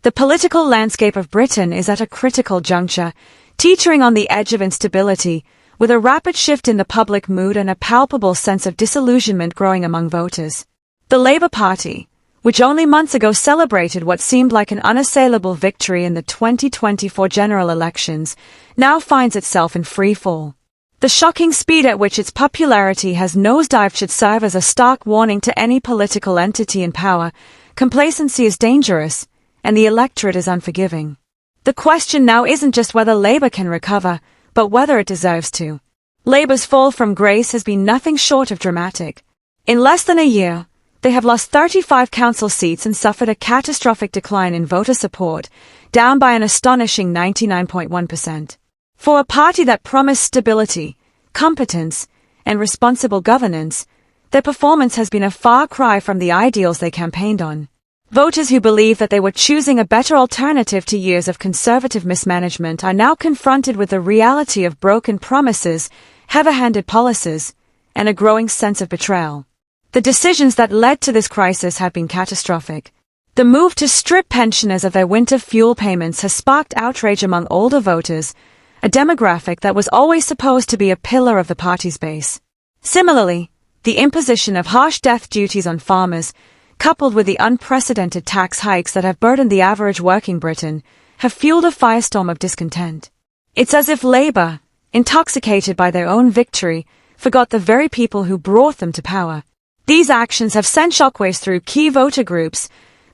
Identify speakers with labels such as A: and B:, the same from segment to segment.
A: The political landscape of Britain is at a critical juncture, teetering on the edge of instability, with a rapid shift in the public mood and a palpable sense of disillusionment growing among voters. The Labour Party, which only months ago celebrated what seemed like an unassailable victory in the 2024 general elections, now finds itself in free fall. The shocking speed at which its popularity has nosedived should serve as a stark warning to any political entity in power. Complacency is dangerous, and the electorate is unforgiving. The question now isn't just whether Labour can recover, but whether it deserves to. Labour's fall from grace has been nothing short of dramatic. In less than a year, they have lost 35 council seats and suffered a catastrophic decline in voter support, down by an astonishing 99.1%. For a party that promised stability, competence, and responsible governance, their performance has been a far cry from the ideals they campaigned on. Voters who believed that they were choosing a better alternative to years of conservative mismanagement are now confronted with the reality of broken promises, heavy-handed policies, and a growing sense of betrayal. The decisions that led to this crisis have been catastrophic. The move to strip pensioners of their winter fuel payments has sparked outrage among older voters, a demographic that was always supposed to be a pillar of the party's base. Similarly, the imposition of harsh death duties on farmers, coupled with the unprecedented tax hikes that have burdened the average working Briton, have fueled a firestorm of discontent. It's as if Labour, intoxicated by their own victory, forgot the very people who brought them to power. These actions have sent shockwaves through key voter groups,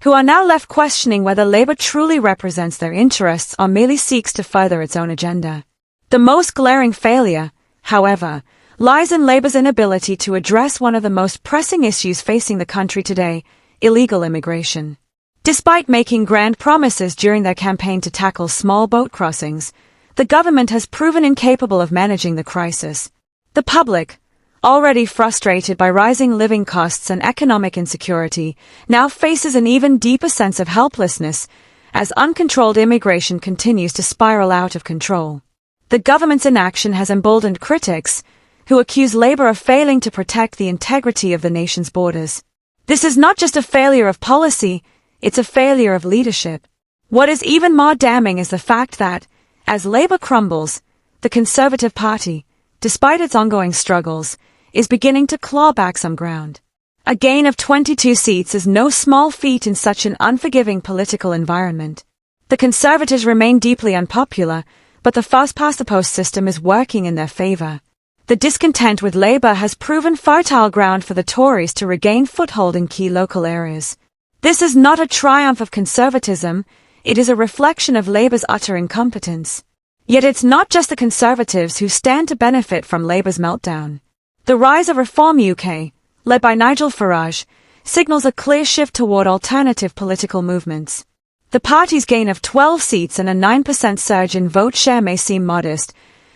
A: who are now left questioning whether Labour truly represents their interests or merely seeks to further its own agenda. The most glaring failure, however, lies in Labour's inability to address one of the most pressing issues facing the country today: illegal immigration. Despite making grand promises during their campaign to tackle small boat crossings, the government has proven incapable of managing the crisis. The public, already frustrated by rising living costs and economic insecurity, now faces an even deeper sense of helplessness as uncontrolled immigration continues to spiral out of control. The government's inaction has emboldened critics, who accuse Labour of failing to protect the integrity of the nation's borders. This is not just a failure of policy, it's a failure of leadership. What is even more damning is the fact that, as Labour crumbles, the Conservative Party, despite its ongoing struggles, is beginning to claw back some ground. A gain of 22 seats is no small feat in such an unforgiving political environment. The Conservatives remain deeply unpopular, but the first-past-the-post system is working in their favour. The discontent with Labour has proven fertile ground for the Tories to regain foothold in key local areas. This is not a triumph of conservatism, it is a reflection of Labour's utter incompetence. Yet it's not just the Conservatives who stand to benefit from Labour's meltdown. The rise of Reform UK, led by Nigel Farage, signals a clear shift toward alternative political movements. The party's gain of 12 seats and a 9% surge in vote share may seem modest,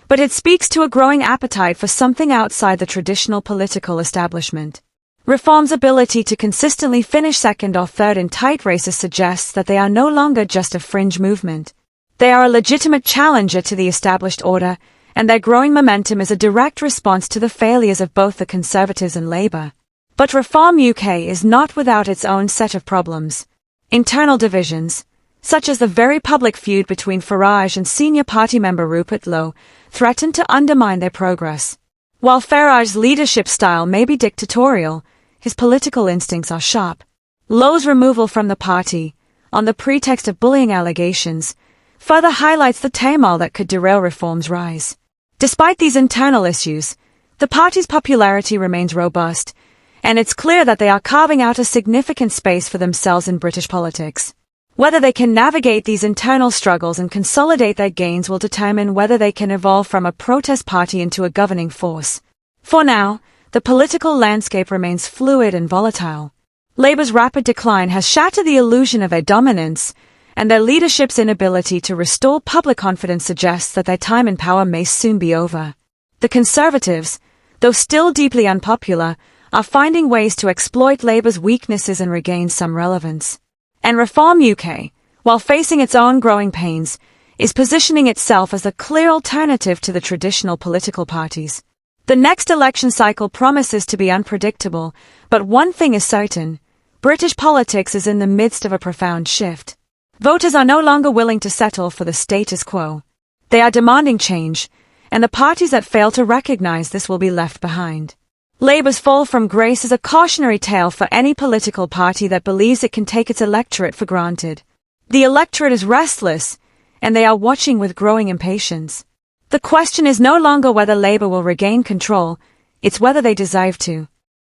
A: but it speaks to a growing appetite for something outside the traditional political establishment. Reform's ability to consistently finish second or third in tight races suggests that they are no longer just a fringe movement. They are a legitimate challenger to the established order, and their growing momentum is a direct response to the failures of both the Conservatives and Labour. But Reform UK is not without its own set of problems. Internal divisions, such as the very public feud between Farage and senior party member Rupert Lowe, threaten to undermine their progress. While Farage's leadership style may be dictatorial, his political instincts are sharp. Lowe's removal from the party, on the pretext of bullying allegations, further highlights the turmoil that could derail Reform's rise. Despite these internal issues, the party's popularity remains robust, and it's clear that they are carving out a significant space for themselves in British politics. Whether they can navigate these internal struggles and consolidate their gains will determine whether they can evolve from a protest party into a governing force. For now, the political landscape remains fluid and volatile. Labour's rapid decline has shattered the illusion of their dominance, and their leadership's inability to restore public confidence suggests that their time in power may soon be over. The Conservatives, though still deeply unpopular, are finding ways to exploit Labour's weaknesses and regain some relevance. And Reform UK, while facing its own growing pains, is positioning itself as a clear alternative to the traditional political parties. The next election cycle promises to be unpredictable, but one thing is certain: British politics is in the midst of a profound shift. Voters are no longer willing to settle for the status quo. They are demanding change, and the parties that fail to recognize this will be left behind. Labour's fall from grace is a cautionary tale for any political party that believes it can take its electorate for granted. The electorate is restless, and they are watching with growing impatience. The question is no longer whether Labour will regain control, it's whether they deserve to.